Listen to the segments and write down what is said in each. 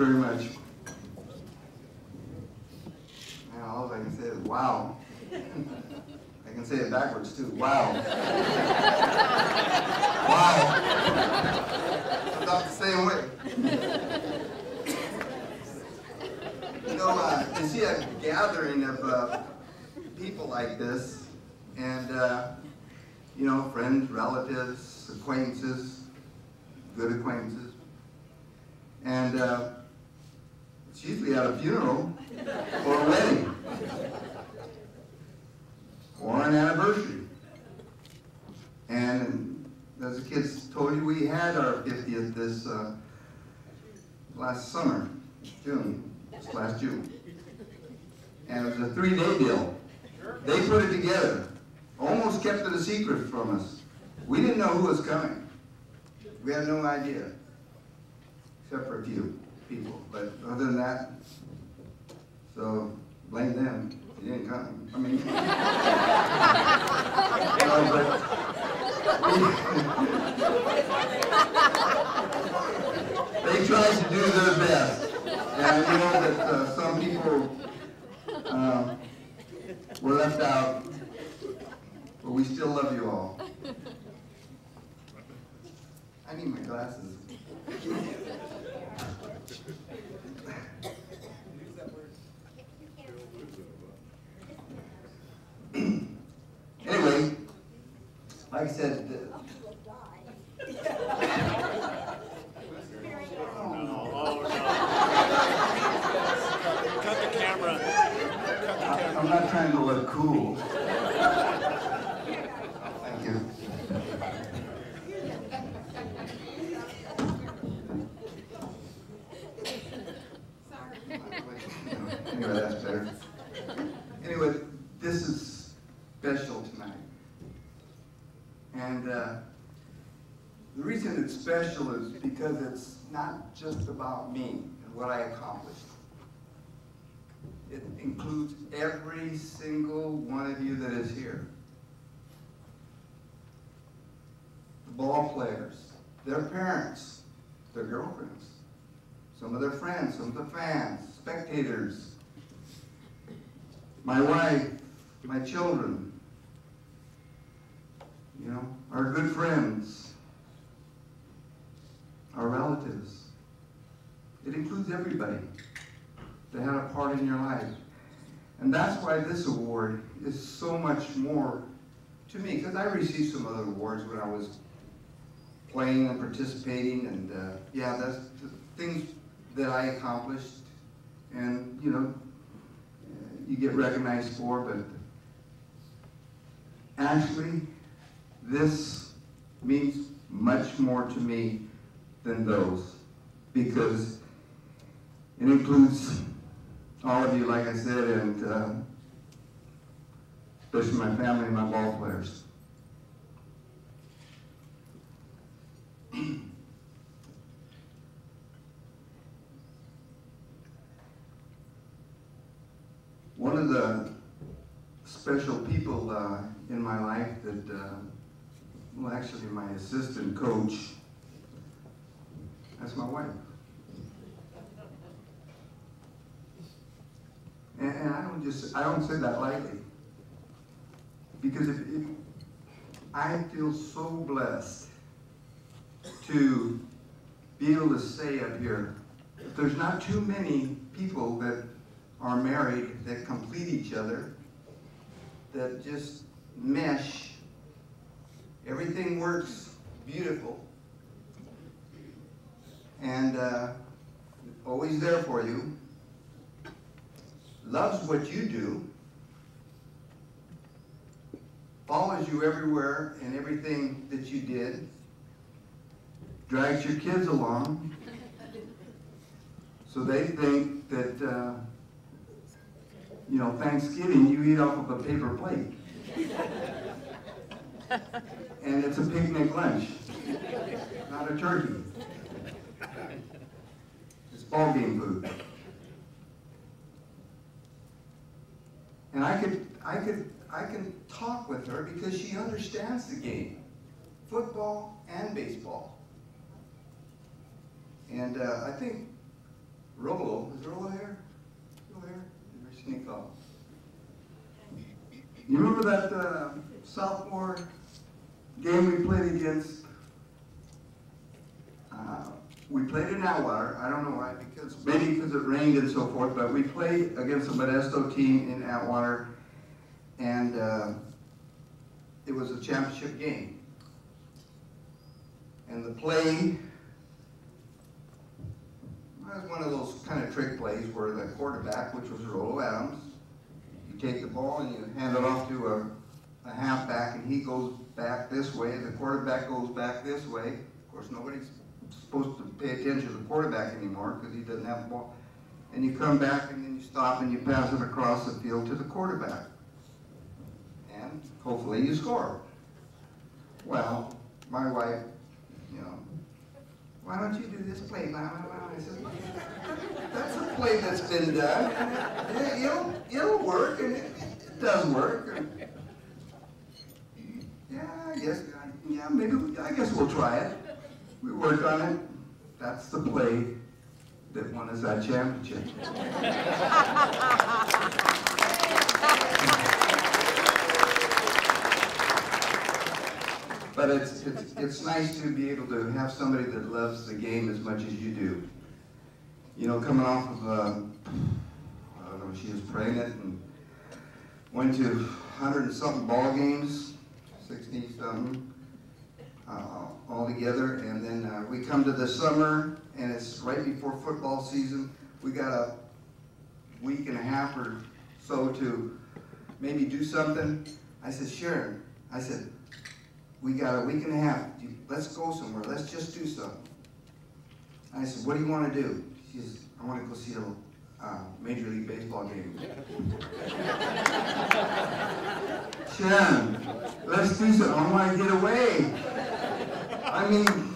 very much. Now, all I can say is, wow. I can say it backwards, too. Wow. Wow. About the same way. You know, you see a gathering of people like this, and, you know, friends, relatives, acquaintances, good acquaintances. And it's usually at a funeral or a wedding or an anniversary. And as the kids told you, we had our 50th this last summer, last June. And it was a 3-day deal. They put it together, almost kept it a secret from us. We didn't know who was coming. We had no idea, except for a few people. But other than that, so blame them. They didn't come. I mean, you know, but they tried to do their best. And you know that some people were left out, but we still love you all. I need my glasses. Anyway, like I said, Cut the camera. I'm not trying to look cool. Thank you. Anyway, that's better. Anyway, this is special tonight. And the reason it's special is because it's not just about me and what I accomplished. It includes every single one of you that is here. The ball players, their parents, their girlfriends, some of their friends, some of the fans, spectators, my wife, my children, you know, our good friends, our relatives. It includes everybody that had a part in your life. And that's why this award is so much more to me, because I received some other awards when I was playing and participating, and yeah, that's the things that I accomplished, and you know, you get recognized for, but actually, this means much more to me than those, because it includes all of you, like I said, and especially my family and my ball players. One of the special people in my life that, well, actually my assistant coach, that's my wife. And I don't say that lightly, because if I feel so blessed to be able to say up here, that there's not too many people that are married that complete each other, that just mesh. Everything works beautiful, and always there for you, loves what you do, follows you everywhere in everything that you did, drags your kids along, so they think that you know, Thanksgiving, you eat off of a paper plate. And it's a picnic lunch, not a turkey. It's ball game food. And I can talk with her because she understands the game, football and baseball. And I think Rolo. Is Rolo here? Still here? Did we sneak off? You remember that sophomore game we played against? We played in Atwater. I don't know why, maybe because it rained and so forth, but we played against a Modesto team in Atwater, and it was a championship game. And the play was one of those kind of trick plays where the quarterback, which was Rolo Adams, you take the ball and you hand it off to a halfback, and he goes back this way, the quarterback goes back this way. Of course, nobody's supposed to pay attention to the quarterback anymore because he doesn't have the ball. And you come back and then you stop and you pass it across the field to the quarterback. And hopefully you score. Well, my wife, you know, why don't you do this play? I said, that's a play that's been done. And it'll work, and it does work. And yeah, maybe, I guess we'll try it. We worked on it. That's the play that won us that championship. But it's nice to be able to have somebody that loves the game as much as you do. You know, coming off of, I don't know, she was pregnant and went to 100 and something ball games, 60 something. All together, and then we come to the summer, and it's right before football season. We got a week and a half or so to maybe do something. I said, Sharon, I said, we got a week and a half. Let's go somewhere. Let's just do something. I said, what do you want to do? She says, I want to go see a Major League Baseball game. Sharon, let's do something. I want to get away. I mean,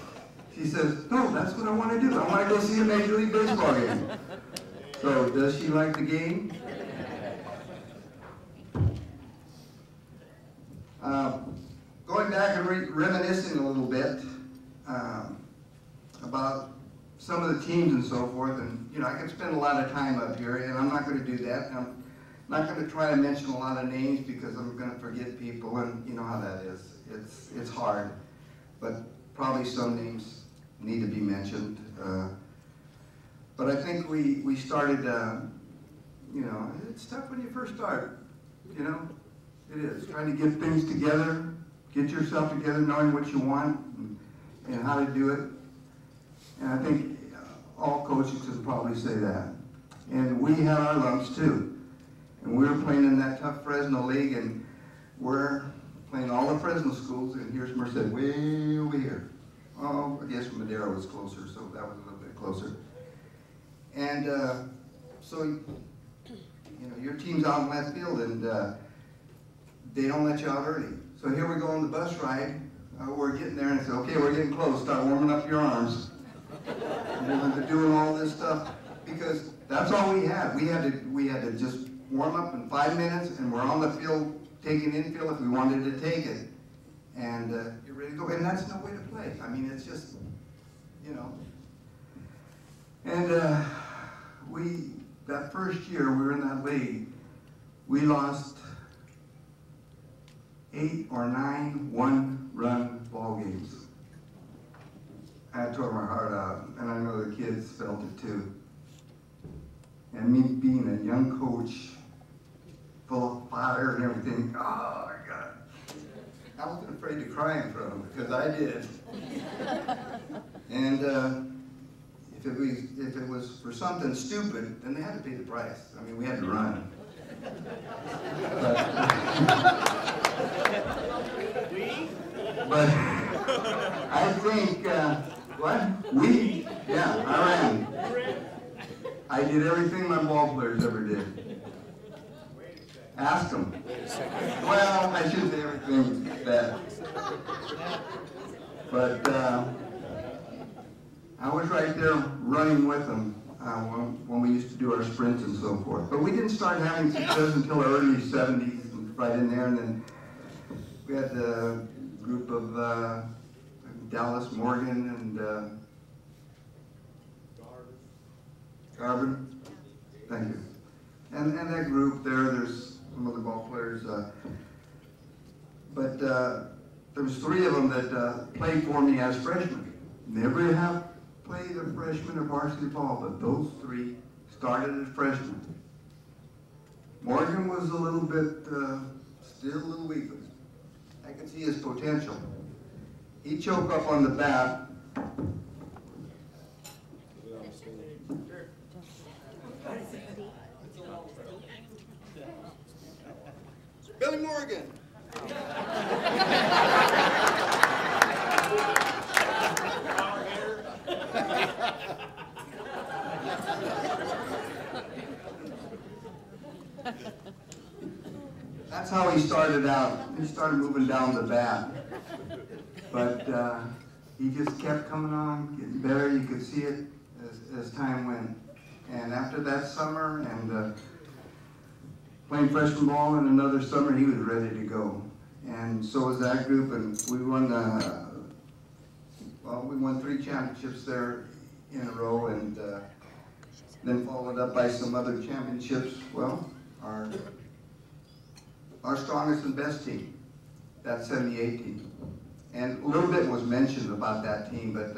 she says, no, that's what I want to do. I want to go see a Major League Baseball game. So, does she like the game? Going back and reminiscing a little bit about some of the teams and so forth, and you know, I could spend a lot of time up here, and I'm not going to do that. I'm not going to try to mention a lot of names because I'm going to forget people, and you know how that is. It's hard, but probably some names need to be mentioned. But I think we started, you know, it's tough when you first start, you know, it is. Trying to get things together, get yourself together, knowing what you want and how to do it. And I think all coaches can probably say that. And we had our lumps too. And we were playing in that tough Fresno league, and we're playing all the Fresno schools, and here's Merced way over here. Oh, I guess Madera was closer, so that was a little bit closer. And so, you know, your team's out in left field, and they don't let you out early. So here we go on the bus ride. We're getting there, and I said, okay, we're getting close. Start warming up your arms. And we're doing all this stuff because that's all we had. We had to just warm up in 5 minutes, and we're on the field taking infield if we wanted to take it. And you're ready to go. And that's no way to play. I mean, it's just, you know. And that first year we were in that league, we lost 8 or 9 one-run ball games. I tore my heart out, and I know the kids felt it too. And me being a young coach, full of fire and everything, oh my God. I wasn't afraid to cry in front of them, because I did. And if it was for something stupid, then they had to pay the price. I mean, we had to run. But I think, what? We? Yeah, I ran. I did everything my ball players ever did. Ask them. Well, I shouldn't say everything bad. But I was right there running with them when we used to do our sprints and so forth. But we didn't start having success until the early 70s, right in there. And then we had a group of Dallas Morgan and Garvin, thank you. And that group there's some other ball players, but there was 3 of them that played for me as freshmen. Never have played a freshman or varsity ball, but those 3 started as freshmen. Morgan was a little bit, still a little weak, but I could see his potential. He choked up on the bat. Billy Morgan. That's how he started out. He started moving down the bat. But he just kept coming on, getting better. You could see it as time went. And after that summer and playing freshman ball in another summer, he was ready to go. And so was that group, and we won, we won 3 championships there in a row, and then followed up by some other championships. Well, our strongest and best team, that 78 team. And a little bit was mentioned about that team, but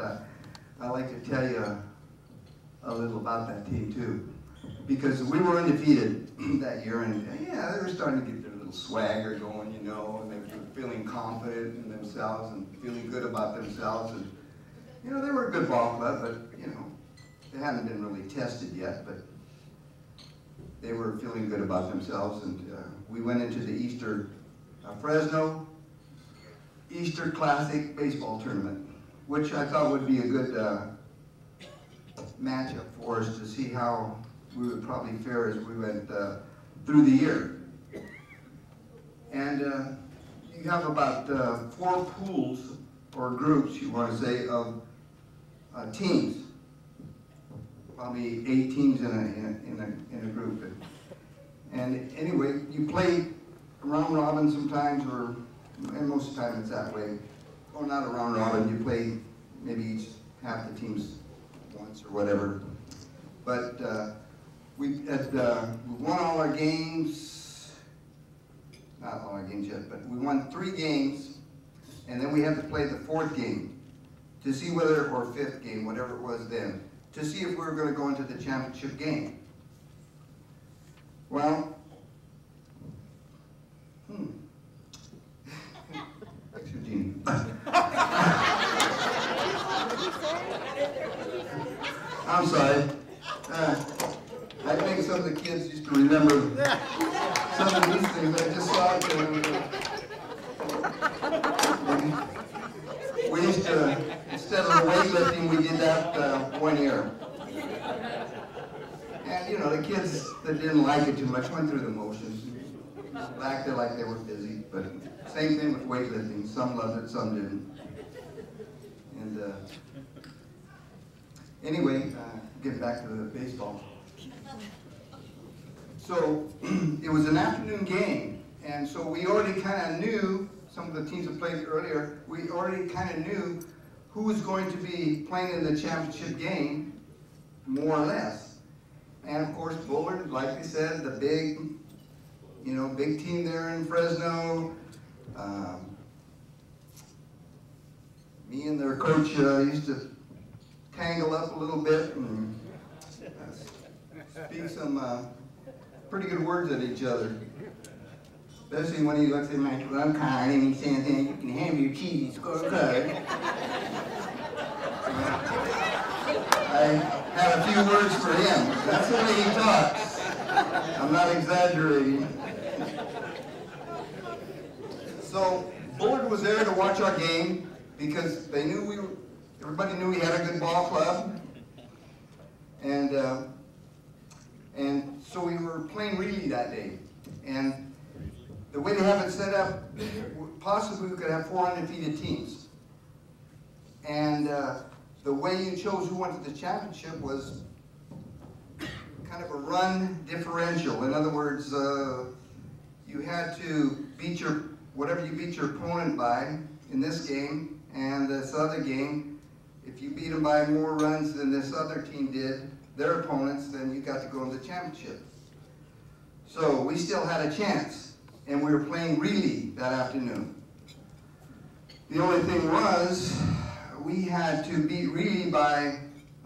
I'd like to tell you a little about that team too. Because we were undefeated that year, and yeah, they were starting to get their little swagger going, you know, and they were feeling confident in themselves and feeling good about themselves. And, you know, they were a good ball club, but, you know, they hadn't been really tested yet, but they were feeling good about themselves. And we went into the Fresno Easter Classic baseball tournament, which I thought would be a good matchup for us to see how we would probably fare as we went through the year. And you have about 4 pools or groups, you want to say, of teams. Probably 8 teams in a group. And anyway, you play round robin sometimes, and most of the time it's that way. Or not a round robin, you play maybe each half the teams once or whatever. But we won all our games, not all our games yet, but we won 3 games, and then we had to play the 4th game to see whether, or 5th game, whatever it was then, to see if we were going to go into the championship game. Well, thanks, Eugene. I'm sorry. I think some of the kids used to remember some of these things. I just saw it. We used to, instead of weightlifting, we did that 1 year. And, you know, the kids that didn't like it too much went through the motions. Acted like they were busy, but same thing with weightlifting. Some loved it, some didn't. And anyway, get back to the baseball. So it was an afternoon game, and so we already kind of knew, some of the teams that played earlier, we already kind of knew who was going to be playing in the championship game, more or less. And of course, Bullard, like they said, the big, you know, big team there in Fresno. Me and their coach used to tangle up a little bit and speak some pretty good words at each other. Especially when he looks at me like, I'm kind, and he's saying, you can have your cheesy scorecard. I had a few words for him. That's the way he talks. I'm not exaggerating. So Bullard was there to watch our game because they knew everybody knew we had a good ball club. And so we were playing relay that day. And the way they have it set up, possibly we could have 4 undefeated teams. And the way you chose who went to the championship was kind of a run differential. In other words, you had to beat whatever you beat your opponent by in this game and this other game. If you beat them by more runs than this other team did, their opponents, then you got to go to the championship. So we still had a chance, and we were playing relay that afternoon. The only thing was, we had to beat relay by,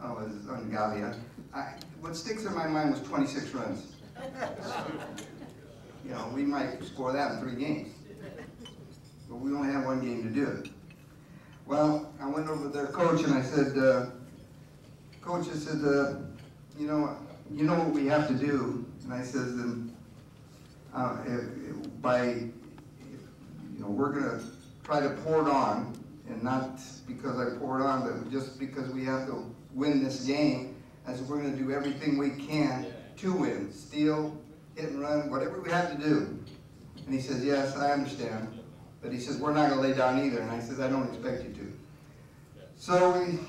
oh, it was ungodly. What sticks in my mind was 26 runs. You know, we might score that in 3 games. But we only had 1 game to do it. Well, I went over to their coach and I said, Coach, I said, you know what we have to do? And I said, we're going to try to pour it on, and not because I pour it on, but just because we have to win this game. I said, we're going to do everything we can to win. Steal, hit and run, whatever we have to do. And he says, yes, I understand. But he says, we're not going to lay down either. And I said, I don't expect you to. So we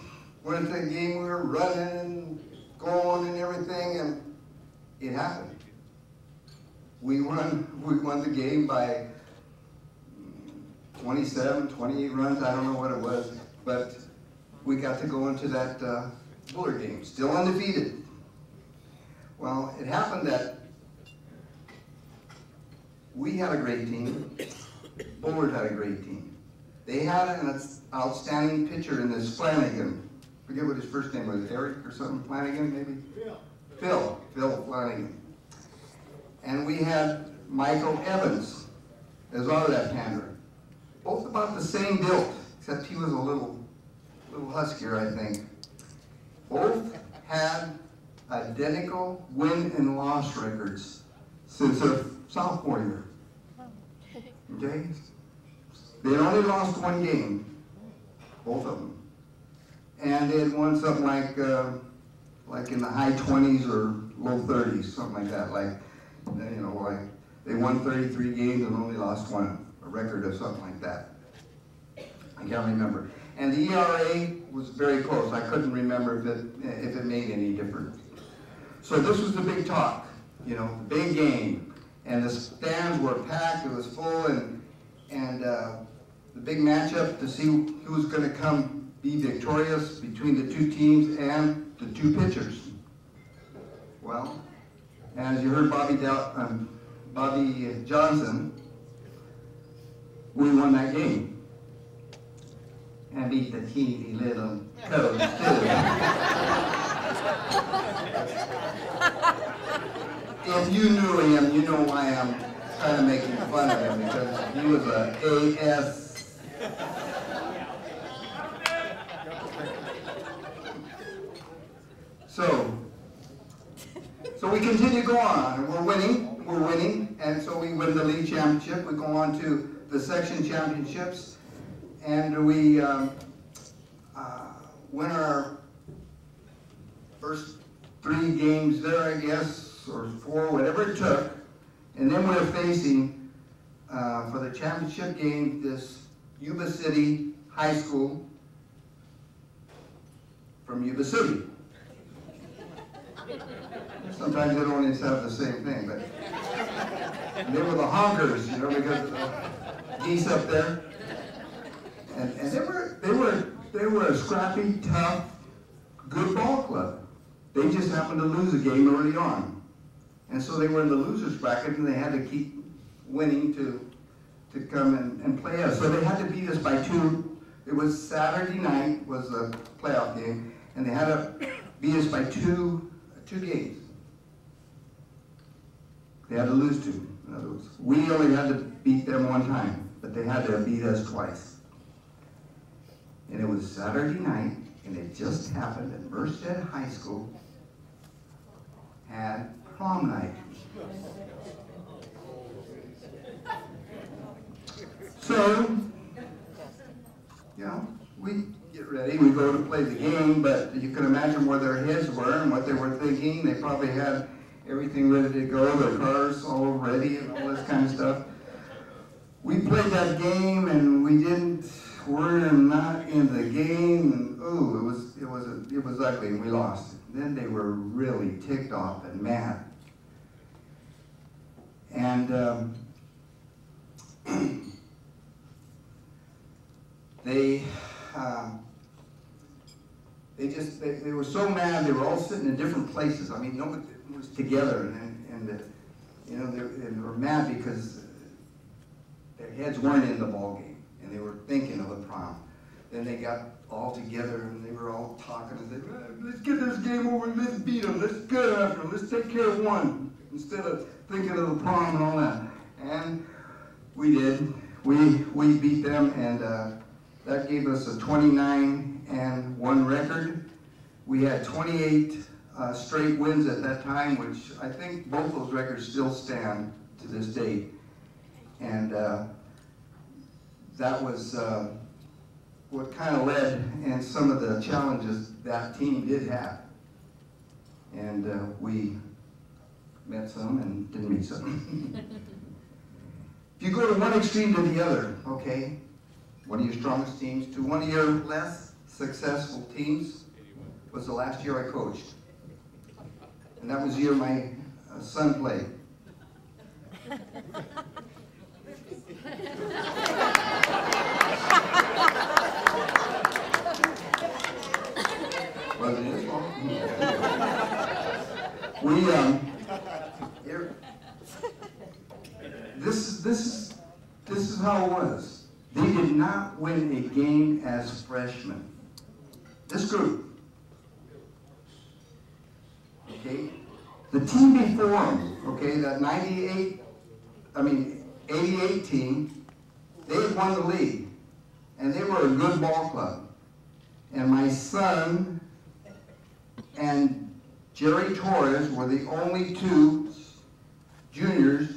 went into the game, we were running and going and everything, and it happened. We won the game by 27, 28 runs, I don't know what it was, but we got to go into that Bullard game, still undefeated. Well, it happened that we had a great team, Bullard had a great team. They had an outstanding pitcher in this Flanagan. I forget what his first name was, Eric or something, Flanagan maybe? Phil Flanagan. And we had Michael Evans as our left-hander. Both about the same build, except he was a little huskier, I think. Both had identical win and loss records since their sophomore year. Okay? They had only lost 1 game, both of them. And they had won something like in the high 20s or low 30s, something like that. Like they won 33 games and only lost 1. A record of something like that. I can't remember. And the ERA was very close. I couldn't remember if it made any difference. So this was the big talk, the big game. And the stands were packed, it was full, and the big matchup to see who was going to be victorious between the 2 teams and the 2 pitchers. Well, as you heard Bobby Johnson, we won that game. And beat the teeny little Cubs, too. If you knew him, you know why I'm kind of making fun of him, because he was a AS. So we continue to go on, and we're winning, and so we win the league championship. We go on to the section championships, and we win our first 3 games there, I guess, or 4, whatever it took, and then we're facing, for the championship game, this Yuba City High School from Yuba City. Sometimes they don't always have the same thing, but they were the honkers, because of the geese up there. And they were a scrappy, tough, good ball club. They just happened to lose a game early on. And so they were in the losers bracket, and they had to keep winning to come and play us. So they had to beat us by 2. It was Saturday night was the playoff game, and they had to beat us by 2 games. They had to lose 2. In other words, we only had to beat them 1 time, but they had to beat us twice. And it was Saturday night, and it just happened that Merced High School had prom night. So, we get ready, we go to play the game, but you can imagine where their heads were and what they were thinking. They probably had everything ready to go, their cars all ready and all this kind of stuff. We played that game, and we're not in the game, and it was ugly, and we lost. Then they were really ticked off and mad. And they were so mad. They were all sitting in different places. I mean, nobody was together, you know, they were mad because their heads weren't in the ball game, and they were thinking of the prom. Then they got all together, and they were all talking and said, let's get this game over, and let's beat them, let's go after them, let's take care of one, instead of thinking of the prom and all that. And we did. We beat them, and that gave us a 29-1 record. We had 28 straight wins at that time, which I think both those records still stand to this date. And that was what kind of led in some of the challenges that team did have. And we met some and didn't meet some. If you go to one extreme to the other, okay, one of your strongest teams to one of your less successful teams was the last year I coached. And that was the year my son played. Wasn't his fault. This is how it was. They did not win a game as freshmen. This group. Okay? The team before them, okay, that 88 team, they had won the league. And they were a good ball club. And my son and Jerry Torres were the only two juniors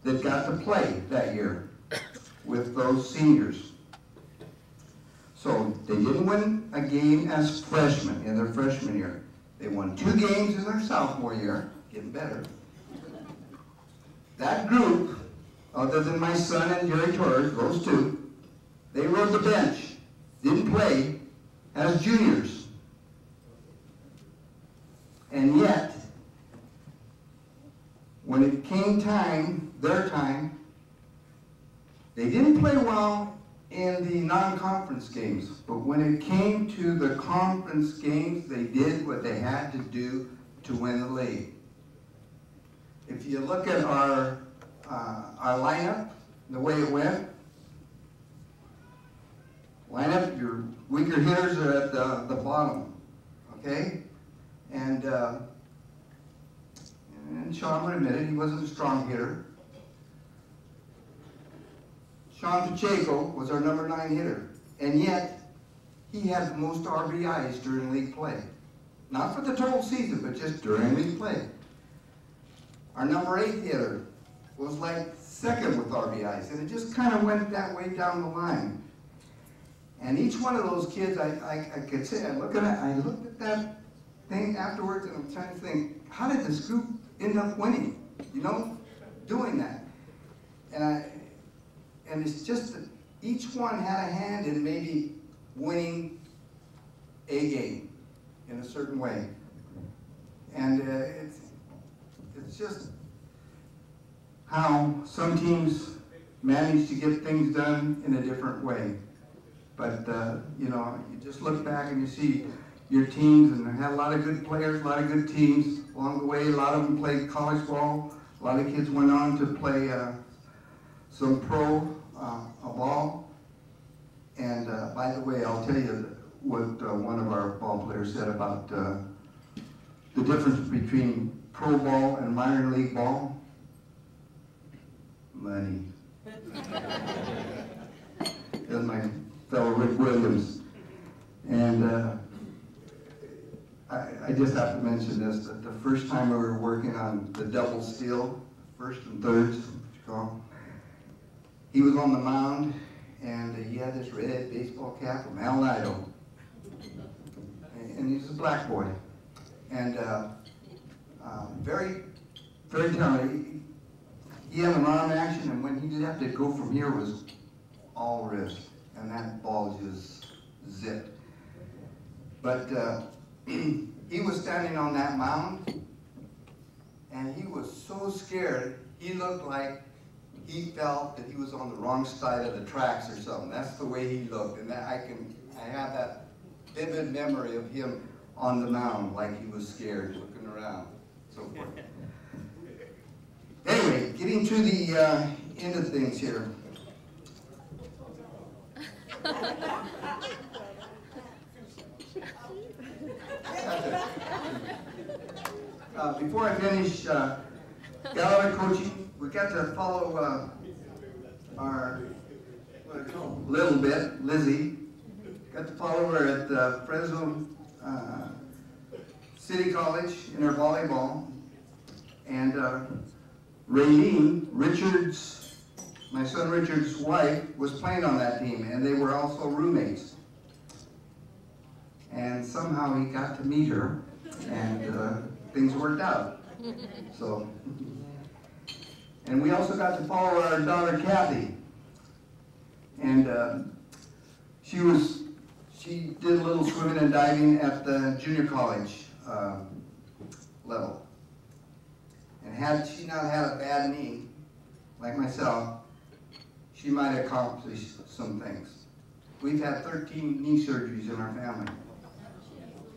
that got to play that year with those seniors. So they didn't win a game as freshmen in their freshman year. They won 2 games in their sophomore year, getting better. That group, other than my son and Jerry Torres, those two, they rode the bench, didn't play as juniors. And yet, when it came time, their time, they didn't play well in the non-conference games, but when it came to the conference games, they did what they had to do to win the league. If you look at our lineup, the way it went, your weaker hitters are at the bottom, okay? And Sean would admit it, he wasn't a strong hitter. Sean Pacheco was our number 9 hitter, and yet he had the most RBIs during league play. Not for the total season, but just during league play. Our number 8 hitter was like second with RBIs, and it just kind of went that way down the line. And each one of those kids, I could say, I looked at that thing afterwards, and I'm trying to think, how did this group end up winning? You know, doing that. And it's just that each one had a hand in maybe winning a game in a certain way. And it's just how some teams manage to get things done in a different way. But, you know, you just look back and you see your teams, and they had a lot of good players, a lot of good teams along the way. A lot of them played college ball. A lot of kids went on to play some pro ball. And by the way, I'll tell you what one of our ball players said about the difference between pro ball and minor league ball. Money. That's my fellow Rick Williams. And I just have to mention this, that the first time we were working on the double steal, first and thirds, he was on the mound, and he had this red baseball cap from Al Nido. And he's a black boy. And very, very talented. He had an arm action, and when he left it, go from here was all wrist. And that ball just zipped. But he was standing on that mound, and he was so scared, he looked like he felt that he was on the wrong side of the tracks or something. That's the way he looked, and that I have that vivid memory of him on the mound, like he was scared, looking around, so forth. Anyway, getting to the end of things here. Before I finish, gallery coaching, we got to follow our little bit, Lizzie. Got to follow her at Fresno City College in her volleyball. And Raylene, Richard's, my son Richard's wife, was playing on that team, and they were also roommates. And somehow he got to meet her, and things worked out. So, and we also got to follow our daughter Kathy, and she did a little swimming and diving at the junior college level. And had she not had a bad knee, like myself, she might have accomplished some things. We've had 13 knee surgeries in our family.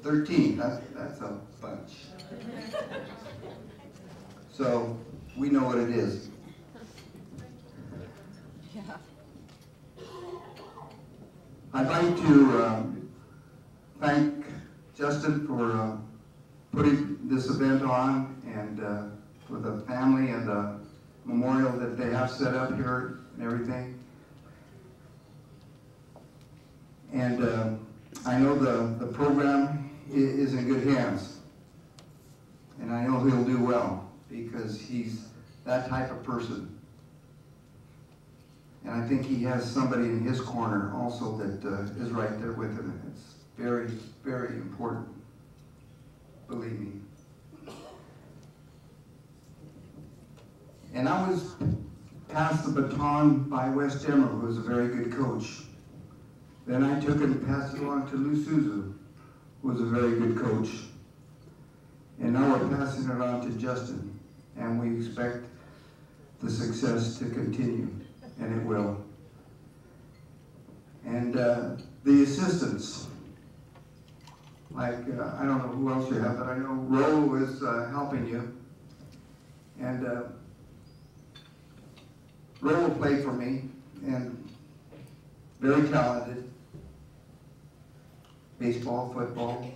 13, that's a bunch. So we know what it is. Yeah. I'd like to thank Justin for putting this event on, and for the family and the memorial that they have set up here and everything. And I know the program is in good hands. And I know he'll do well, because he's that type of person. And I think he has somebody in his corner also that is right there with him. And it's very, very important, believe me. And I was passed the baton by Wes Demmer, who was a very good coach. Then I took it and passed it along to Lou Souza, who was a very good coach. And now we're passing it on to Justin, and we expect the success to continue, and it will. And the assistants, like, I don't know who else you have, but I know Ro is helping you. And Ro will play for me, and very talented. Baseball, football,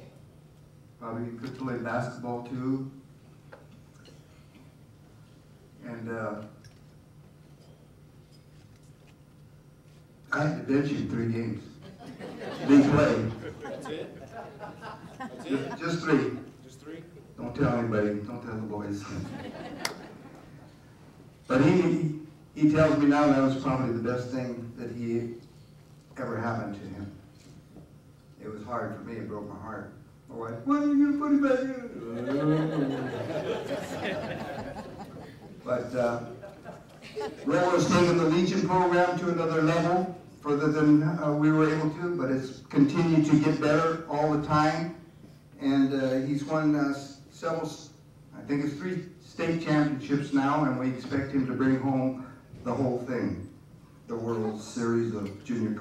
probably could play basketball too. And I had to bench him 3 games. Big play. That's it? That's it? Just 3. Just 3? Don't tell anybody, don't tell the boys. But he tells me now that was probably the best thing that he ever happened to him. It was hard for me, it broke my heart. My wife, when are you going to put him back in? But Ro has taken the Legion program to another level, further than we were able to, but it's continued to get better all the time. And he's won several, I think it's 3 state championships now, and we expect him to bring home the whole thing, the World Series of Junior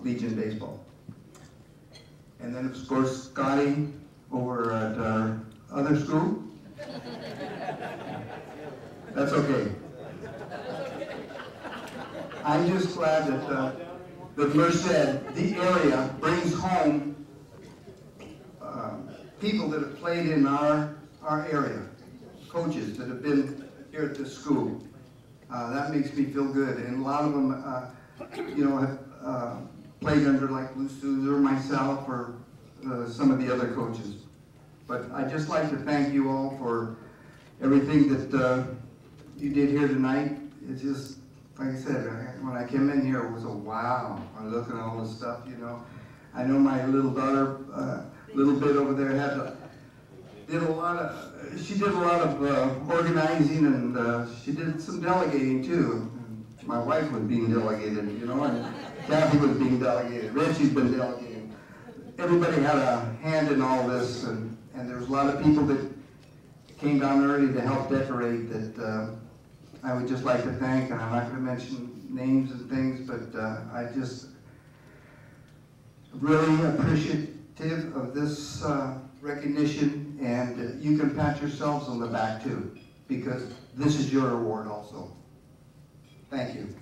Legion baseball. And then, of course, Scotty over at our other school. That's okay. I'm just glad that Merced, the area, brings home people that have played in our area, coaches that have been here at this school. That makes me feel good. And a lot of them, you know, have played under like Lou Souza or myself or some of the other coaches. But I'd just like to thank you all for everything that you did here tonight. It's just, like I said, when I came in here, it was a wow. I look at all this stuff, you know. I know my little daughter, little bit over there, did a lot of organizing, and she did some delegating too. And my wife was being delegated, you know, and Kathy was being delegated. Richie's been delegating. Everybody had a hand in all this, and there's a lot of people that came down early to help decorate that I would just like to thank, and I'm not going to mention names and things, but really appreciative of this recognition, and you can pat yourselves on the back too, because this is your award also. Thank you.